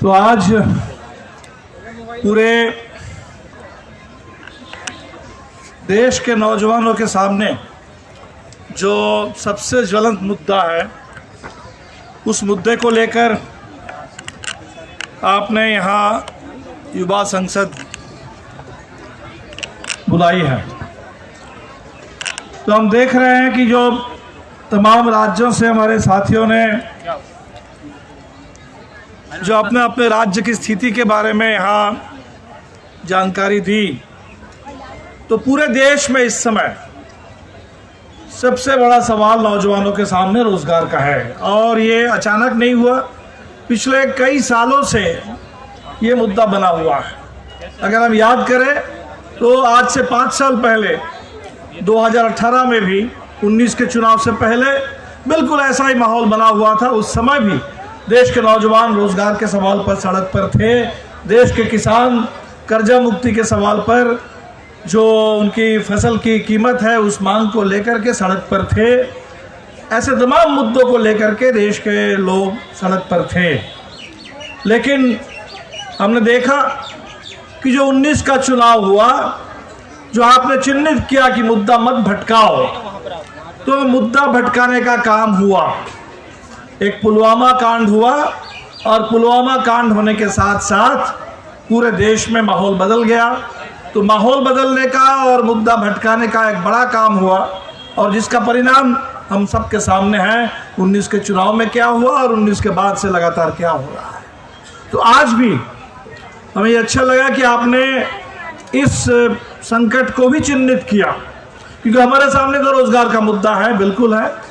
तो आज पूरे देश के नौजवानों के सामने जो सबसे ज्वलंत मुद्दा है, उस मुद्दे को लेकर आपने यहाँ युवा संसद बुलाई है। तो हम देख रहे हैं कि जो तमाम राज्यों से हमारे साथियों ने जो अपने अपने राज्य की स्थिति के बारे में यहाँ जानकारी दी, तो पूरे देश में इस समय सबसे बड़ा सवाल नौजवानों के सामने रोजगार का है। और ये अचानक नहीं हुआ, पिछले कई सालों से ये मुद्दा बना हुआ है। अगर हम याद करें तो आज से 5 साल पहले 2018 में भी 19 के चुनाव से पहले बिल्कुल ऐसा ही माहौल बना हुआ था। उस समय भी देश के नौजवान रोजगार के सवाल पर सड़क पर थे, देश के किसान कर्जा मुक्ति के सवाल पर, जो उनकी फसल की कीमत है उस मांग को लेकर के सड़क पर थे। ऐसे तमाम मुद्दों को लेकर के देश के लोग सड़क पर थे। लेकिन हमने देखा कि जो 19 का चुनाव हुआ, जो आपने चिन्हित किया कि मुद्दा मत भटकाओ, तो मुद्दा भटकाने का काम हुआ। एक पुलवामा कांड हुआ और पुलवामा कांड होने के साथ साथ पूरे देश में माहौल बदल गया। तो माहौल बदलने का और मुद्दा भटकाने का एक बड़ा काम हुआ, और जिसका परिणाम हम सब के सामने है। 19 के चुनाव में क्या हुआ और 19 के बाद से लगातार क्या हो रहा है। तो आज भी हमें ये अच्छा लगा कि आपने इस संकट को भी चिन्हित किया, क्योंकि हमारे सामने तो रोजगार का मुद्दा है, बिल्कुल है।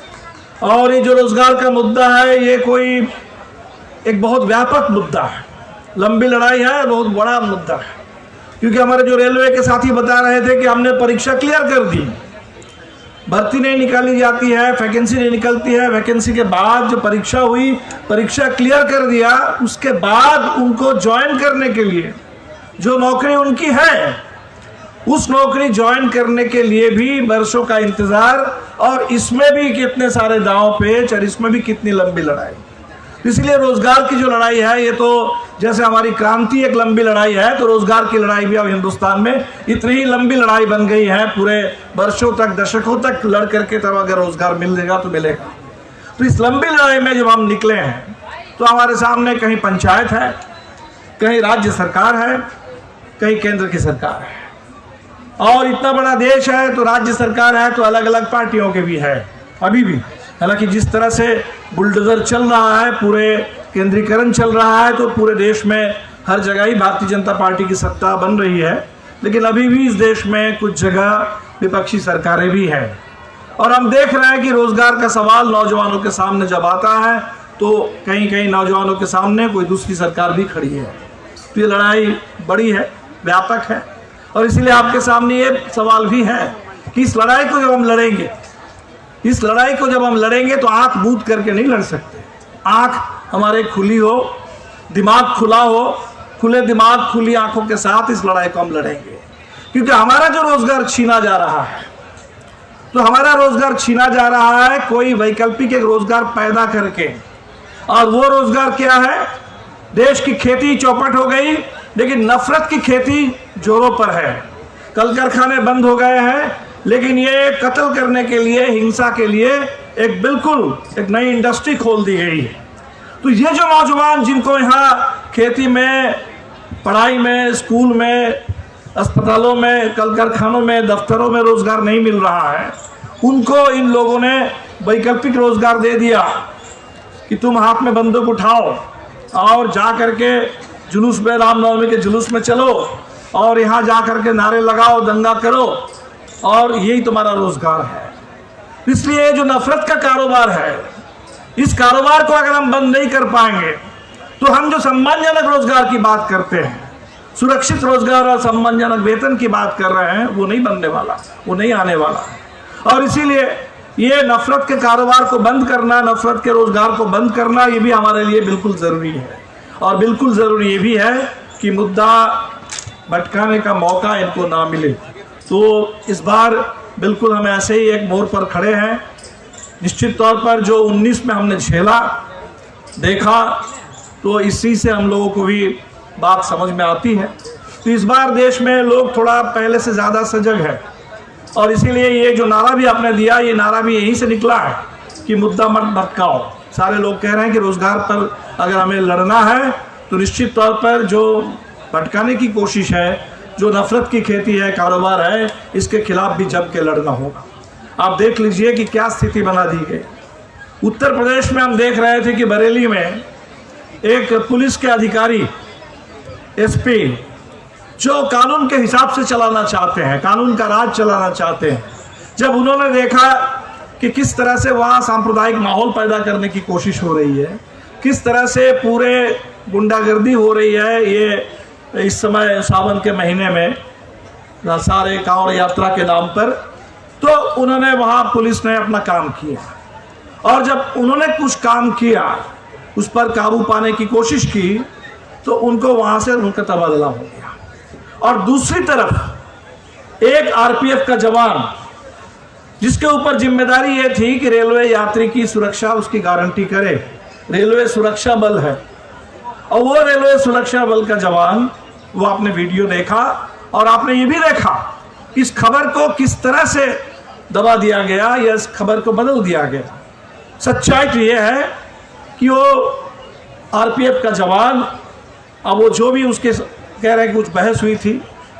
और ये जो रोजगार का मुद्दा है, ये कोई एक बहुत व्यापक मुद्दा है, लंबी लड़ाई है, बहुत बड़ा मुद्दा है। क्योंकि हमारे जो रेलवे के साथी बता रहे थे कि हमने परीक्षा क्लियर कर दी, भर्ती नहीं निकाली जाती है, वैकेंसी नहीं निकलती है, वैकेंसी के बाद जो परीक्षा हुई, परीक्षा क्लियर कर दिया, उसके बाद उनको ज्वाइन करने के लिए जो नौकरी उनकी है, उस नौकरी ज्वाइन करने के लिए भी वर्षों का इंतजार, और इसमें भी कितने सारे दांव पेच, और इसमें भी कितनी लंबी लड़ाई। इसलिए रोजगार की जो लड़ाई है, ये तो जैसे हमारी क्रांति एक लंबी लड़ाई है, तो रोजगार की लड़ाई भी अब हिंदुस्तान में इतनी ही लंबी लड़ाई बन गई है। पूरे वर्षों तक, दशकों तक लड़ करके तब अगर रोजगार मिलेगा तो मिलेगा। तो इस लंबी लड़ाई में जब हम निकले हैं, तो हमारे सामने कहीं पंचायत है, कहीं राज्य सरकार है, कहीं केंद्र की सरकार है। और इतना बड़ा देश है तो राज्य सरकार है, तो अलग अलग पार्टियों के भी है अभी भी। हालांकि जिस तरह से बुलडोजर चल रहा है, पूरे केंद्रीकरण चल रहा है, तो पूरे देश में हर जगह ही भारतीय जनता पार्टी की सत्ता बन रही है। लेकिन अभी भी इस देश में कुछ जगह विपक्षी सरकारें भी हैं। और हम देख रहे हैं कि रोजगार का सवाल नौजवानों के सामने जब आता है, तो कहीं कहीं नौजवानों के सामने कोई दूसरी सरकार भी खड़ी है। तो ये लड़ाई बड़ी है, व्यापक है, और इसीलिए आपके सामने ये सवाल भी है कि इस लड़ाई को जब हम लड़ेंगे, इस लड़ाई को जब हम लड़ेंगे तो आंख बूंद करके नहीं लड़ सकते। आंख हमारे खुली हो, दिमाग खुला हो, खुले दिमाग खुली आंखों के साथ इस लड़ाई को हम लड़ेंगे। क्योंकि हमारा जो रोजगार छीना जा रहा है, तो हमारा रोजगार छीना जा रहा है कोई वैकल्पिक एक रोजगार पैदा करके। और वो रोजगार क्या है? देश की खेती चौपट हो गई, लेकिन नफरत की खेती जोरों पर है। कल कारखाने बंद हो गए हैं, लेकिन ये कत्ल करने के लिए, हिंसा के लिए एक बिल्कुल एक नई इंडस्ट्री खोल दी गई है। तो ये जो नौजवान जिनको यहाँ खेती में, पढ़ाई में, स्कूल में, अस्पतालों में, कल कारखानों में, दफ्तरों में रोजगार नहीं मिल रहा है, उनको इन लोगों ने वैकल्पिक रोजगार दे दिया कि तुम हाथ में बंदूक उठाओ और जा करके जुलूस में, रामनवमी के जुलूस में चलो, और यहाँ जा करके नारे लगाओ, दंगा करो, और यही तुम्हारा रोजगार है। इसलिए जो नफरत का कारोबार है, इस कारोबार को अगर हम बंद नहीं कर पाएंगे, तो हम जो सम्मानजनक रोजगार की बात करते हैं, सुरक्षित रोजगार और सम्मानजनक वेतन की बात कर रहे हैं, वो नहीं बनने वाला, वो नहीं आने वाला। और इसीलिए ये नफरत के कारोबार को बंद करना, नफरत के रोजगार को बंद करना, ये भी हमारे लिए बिल्कुल ज़रूरी है। और बिल्कुल ज़रूरी ये भी है कि मुद्दा भटकाने का मौका इनको ना मिले। तो इस बार बिल्कुल हम ऐसे ही एक मोड़ पर खड़े हैं। निश्चित तौर पर जो 19 में हमने झेला, देखा, तो इसी से हम लोगों को भी बात समझ में आती है। तो इस बार देश में लोग थोड़ा पहले से ज़्यादा सजग है, और इसीलिए ये जो नारा भी आपने दिया, ये नारा भी यहीं से निकला है कि मुद्दा मत भटकाओ। सारे लोग कह रहे हैं कि रोज़गार पर अगर हमें लड़ना है तो निश्चित तौर पर जो भटकाने की कोशिश है, जो नफरत की खेती है, कारोबार है, इसके खिलाफ भी जम के लड़ना होगा। आप देख लीजिए कि क्या स्थिति बना दी गई। उत्तर प्रदेश में हम देख रहे थे कि बरेली में एक पुलिस के अधिकारी, एसपी, जो कानून के हिसाब से चलाना चाहते हैं, कानून का राज चलाना चाहते हैं, जब उन्होंने देखा कि किस तरह से वहाँ सांप्रदायिक माहौल पैदा करने की कोशिश हो रही है, किस तरह से पूरे गुंडागर्दी हो रही है, ये इस समय सावन के महीने में सारे कांवड़ यात्रा के नाम पर, तो उन्होंने वहाँ पुलिस ने अपना काम किया, और जब उन्होंने कुछ काम किया, उस पर काबू पाने की कोशिश की, तो उनको वहाँ से उनका तबादला हो गया। और दूसरी तरफ एक आरपीएफ का जवान, जिसके ऊपर जिम्मेदारी ये थी कि रेलवे यात्री की सुरक्षा उसकी गारंटी करे, रेलवे सुरक्षा बल है, और वो रेलवे सुरक्षा बल का जवान, वो आपने वीडियो देखा और आपने ये भी देखा इस खबर को किस तरह से दबा दिया गया या इस खबर को बदल दिया गया। सच्चाई तो ये है कि वो आरपीएफ का जवान, अब वो जो भी उसके कह रहे हैं कि कुछ बहस हुई थी,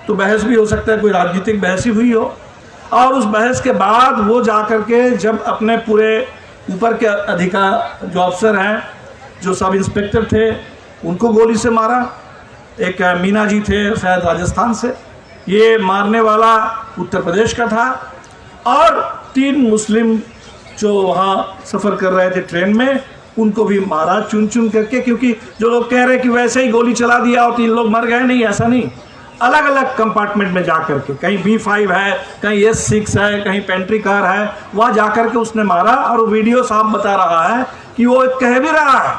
तो बहस भी हो सकता है कोई राजनीतिक बहस ही हुई हो, और उस बहस के बाद वो जा कर के जब अपने पूरे ऊपर के अधिकार जो अफसर हैं, जो सब इंस्पेक्टर थे, उनको गोली से मारा। एक मीना जी थे शायद राजस्थान से, ये मारने वाला उत्तर प्रदेश का था, और 3 मुस्लिम जो वहाँ सफ़र कर रहे थे ट्रेन में, उनको भी मारा चुन चुन करके। क्योंकि जो लोग कह रहे हैं कि वैसे ही गोली चला दिया और 3 लोग मर गए, नहीं, ऐसा नहीं, अलग अलग कंपार्टमेंट में जा करके, कहीं B5 है, कहीं S6 है, कहीं पेंट्री कार है, वहाँ जा करके उसने मारा। और वीडियो साफ बता रहा है कि वो कह भी रहा है,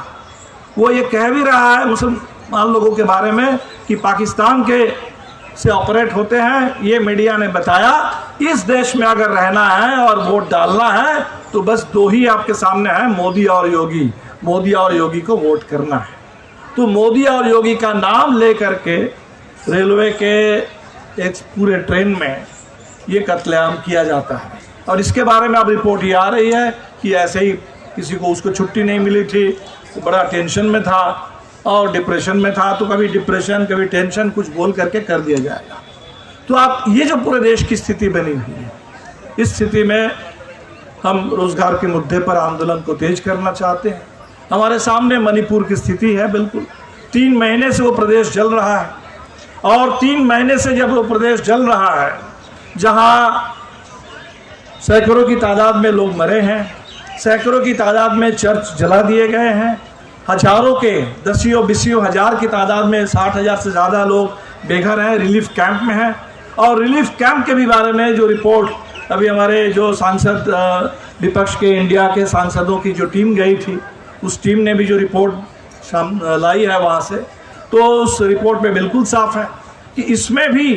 वो ये कह भी रहा है मुसलमान लोगों के बारे में कि पाकिस्तान के से ऑपरेट होते हैं। ये मीडिया ने बताया, इस देश में अगर रहना है और वोट डालना है तो बस 2 ही आपके सामने है, मोदी और योगी। मोदी और योगी को वोट करना है। तो मोदी और योगी का नाम ले करके रेलवे के एक पूरे ट्रेन में ये कत्लेआम किया जाता है। और इसके बारे में अब रिपोर्ट ये आ रही है कि ऐसे ही किसी को उसको छुट्टी नहीं मिली थी, तो बड़ा टेंशन में था और डिप्रेशन में था, तो कभी डिप्रेशन कभी टेंशन कुछ बोल करके कर दिया जाएगा। तो आप ये जो पूरे देश की स्थिति बनी हुई है, इस स्थिति में हम रोज़गार के मुद्दे पर आंदोलन को तेज करना चाहते हैं। हमारे सामने मणिपुर की स्थिति है, बिल्कुल 3 महीने से वो प्रदेश जल रहा है, और 3 महीने से जब वो प्रदेश जल रहा है, जहाँ सैकड़ों की तादाद में लोग मरे हैं, सैकड़ों की तादाद में चर्च जला दिए गए हैं, हजारों के 10-20 हज़ार की तादाद में 60,000 से ज़्यादा लोग बेघर हैं, रिलीफ कैंप में हैं। और रिलीफ कैंप के भी बारे में जो रिपोर्ट अभी हमारे जो सांसद विपक्ष के इंडिया के सांसदों की जो टीम गई थी, उस टीम ने भी जो रिपोर्ट लाई है वहाँ से, तो उस रिपोर्ट में बिल्कुल साफ है कि इसमें भी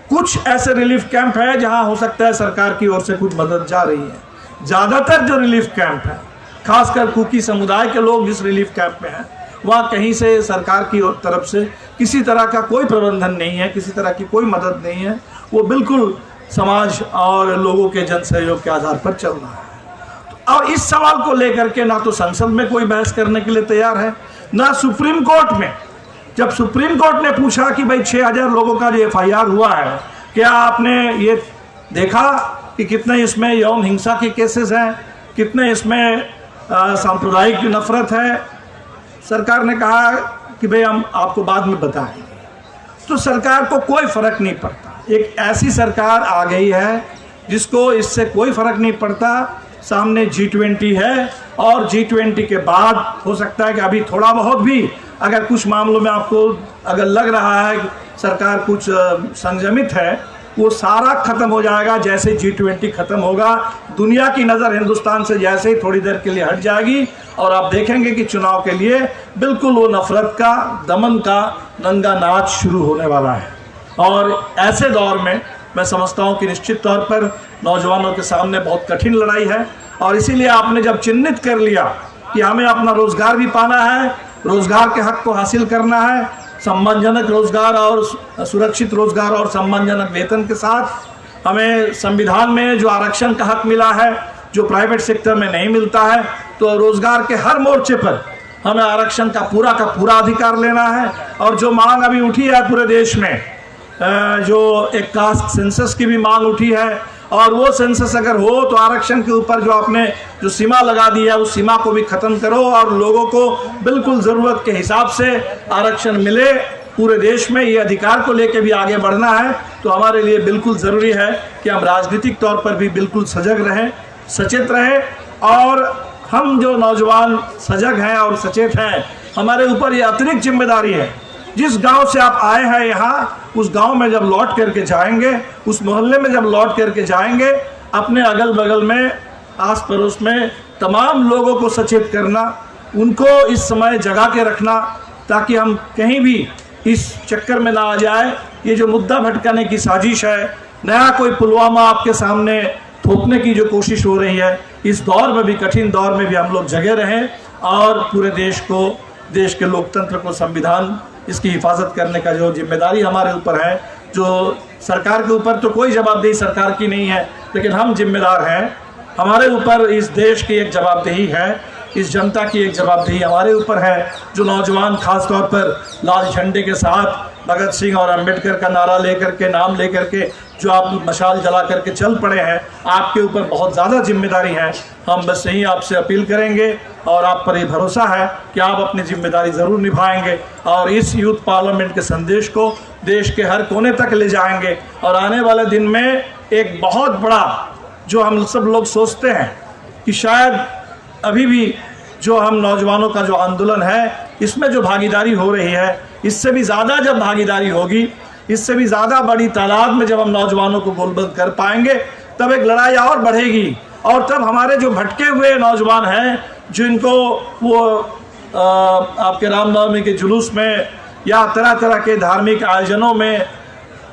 कुछ ऐसे रिलीफ कैंप है जहाँ हो सकता है सरकार की ओर से कुछ मदद जा रही है। ज़्यादातर जो रिलीफ कैंप है, खासकर कुकी समुदाय के लोग जिस रिलीफ कैंप में हैं, वहाँ कहीं से सरकार की तरफ से किसी तरह का कोई प्रबंधन नहीं है, किसी तरह की कोई मदद नहीं है। वो बिल्कुल समाज और लोगों के जन सहयोग के आधार पर चल रहा है। और इस सवाल को लेकर के ना तो संसद में कोई बहस करने के लिए तैयार है, ना सुप्रीम कोर्ट में। जब सुप्रीम कोर्ट ने पूछा कि भाई 6,000 लोगों का जो FIR हुआ है, क्या आपने ये देखा कि कितने इसमें यौन हिंसा के केसेस हैं, कितने इसमें सांप्रदायिक नफरत है? सरकार ने कहा कि भाई हम आपको बाद में बताएंगे। तो सरकार को कोई फ़र्क नहीं पड़ता। एक ऐसी सरकार आ गई है जिसको इससे कोई फ़र्क नहीं पड़ता। सामने G20 है, और G20 के बाद हो सकता है कि अभी थोड़ा बहुत भी अगर कुछ मामलों में आपको अगर लग रहा है कि सरकार कुछ संयमित है, वो सारा ख़त्म हो जाएगा। जैसे G20 ख़त्म होगा, दुनिया की नज़र हिंदुस्तान से जैसे ही थोड़ी देर के लिए हट जाएगी, और आप देखेंगे कि चुनाव के लिए बिल्कुल वो नफ़रत का, दमन का नंगा नाच शुरू होने वाला है। और ऐसे दौर में मैं समझता हूँ कि निश्चित तौर पर नौजवानों के सामने बहुत कठिन लड़ाई है। और इसीलिए आपने जब चिन्हित कर लिया कि हमें अपना रोज़गार भी पाना है रोज़गार के हक को हासिल करना है, सम्मानजनक रोज़गार और सुरक्षित रोज़गार और सम्मानजनक वेतन के साथ। हमें संविधान में जो आरक्षण का हक मिला है, जो प्राइवेट सेक्टर में नहीं मिलता है, तो रोज़गार के हर मोर्चे पर हमें आरक्षण का पूरा अधिकार लेना है। और जो मांग अभी उठी है पूरे देश में, जो एक कास्ट सेंसस की भी मांग उठी है, और वो सेंसस अगर हो तो आरक्षण के ऊपर जो आपने जो सीमा लगा दी है उस सीमा को भी ख़त्म करो और लोगों को बिल्कुल ज़रूरत के हिसाब से आरक्षण मिले पूरे देश में। ये अधिकार को लेके भी आगे बढ़ना है, तो हमारे लिए बिल्कुल ज़रूरी है कि हम राजनीतिक तौर पर भी बिल्कुल सजग रहें, सचेत रहें। और हम जो नौजवान सजग हैं और सचेत हैं, हमारे ऊपर ये अतिरिक्त जिम्मेदारी है। जिस गांव से आप आए हैं यहाँ, उस गांव में जब लौट करके जाएंगे, उस मोहल्ले में जब लौट करके जाएंगे, अपने अगल बगल में, आस पड़ोस में तमाम लोगों को सचेत करना, उनको इस समय जगा के रखना, ताकि हम कहीं भी इस चक्कर में ना आ जाए। ये जो मुद्दा भटकाने की साजिश है, नया कोई पुलवामा आपके सामने थोपने की जो कोशिश हो रही है, इस दौर में भी, कठिन दौर में भी हम लोग जगे रहें और पूरे देश को, देश के लोकतंत्र को, संविधान, इसकी हिफाजत करने का जो जिम्मेदारी हमारे ऊपर है, जो सरकार के ऊपर तो कोई जवाबदेही सरकार की नहीं है, लेकिन हम जिम्मेदार हैं। हमारे ऊपर इस देश की एक जवाबदेही है, इस जनता की एक जवाबदेही हमारे ऊपर है। जो नौजवान खास तौर पर लाल झंडे के साथ भगत सिंह और अंबेडकर का नारा लेकर के, नाम लेकर के जो आप मशाल जला करके चल पड़े हैं, आपके ऊपर बहुत ज़्यादा जिम्मेदारी है। हम बस यही आपसे अपील करेंगे और आप पर ये भरोसा है कि आप अपनी जिम्मेदारी ज़रूर निभाएंगे और इस यूथ पार्लियामेंट के संदेश को देश के हर कोने तक ले जाएंगे। और आने वाले दिन में एक बहुत बड़ा, जो हम सब लोग सोचते हैं कि शायद अभी भी जो हम नौजवानों का जो आंदोलन है, इसमें जो भागीदारी हो रही है, इससे भी ज़्यादा जब भागीदारी होगी, इससे भी ज़्यादा बड़ी तादाद में जब हम नौजवानों को गोलबंद कर पाएंगे, तब एक लड़ाई और बढ़ेगी। और तब हमारे जो भटके हुए नौजवान हैं, जिनको वो आपके रामनवमी के जुलूस में या तरह तरह के धार्मिक आयोजनों में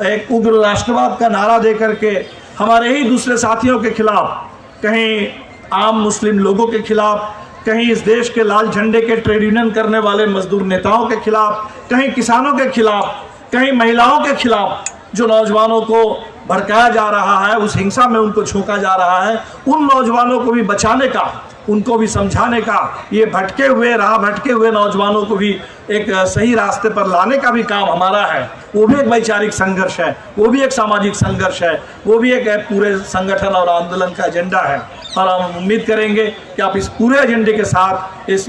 एक उग्र राष्ट्रवाद का नारा दे करके हमारे ही दूसरे साथियों के खिलाफ, कहीं आम मुस्लिम लोगों के खिलाफ, कहीं इस देश के लाल झंडे के ट्रेड यूनियन करने वाले मजदूर नेताओं के खिलाफ, कहीं किसानों के खिलाफ, कहीं महिलाओं के खिलाफ जो नौजवानों को भड़काया जा रहा है, उस हिंसा में उनको झोंका जा रहा है, उन नौजवानों को भी बचाने का, उनको भी समझाने का, ये भटके हुए नौजवानों को भी एक सही रास्ते पर लाने का भी काम हमारा है। वो भी एक वैचारिक संघर्ष है, वो भी एक सामाजिक संघर्ष है, वो भी एक पूरे संगठन और आंदोलन का एजेंडा है। और हम उम्मीद करेंगे कि आप इस पूरे एजेंडे के साथ इस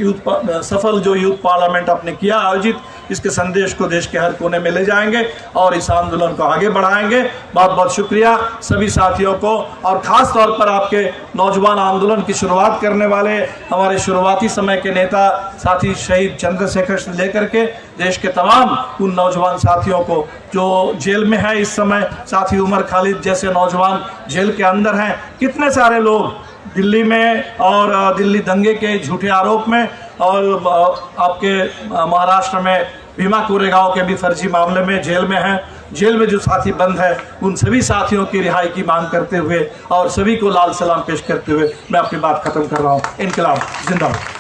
सफल जो यूथ पार्लियामेंट आपने किया आयोजित, इसके संदेश को देश के हर कोने में ले जाएंगे और इस आंदोलन को आगे बढ़ाएंगे। बहुत बहुत शुक्रिया सभी साथियों को, और ख़ास तौर पर आपके नौजवान आंदोलन की शुरुआत करने वाले हमारे शुरुआती समय के नेता साथी शहीद चंद्रशेखर से लेकर के देश के तमाम उन नौजवान साथियों को जो जेल में है इस समय, साथी उमर खालिद जैसे नौजवान जेल के अंदर हैं, कितने सारे लोग दिल्ली में और दिल्ली दंगे के झूठे आरोप में, और आपके महाराष्ट्र में भीमा कोरेगांव के भी फर्जी मामले में जेल में हैं। जेल में जो साथी बंद है, उन सभी साथियों की रिहाई की मांग करते हुए और सभी को लाल सलाम पेश करते हुए मैं अपनी बात खत्म कर रहा हूँ। इनकलाब जिंदाबाद।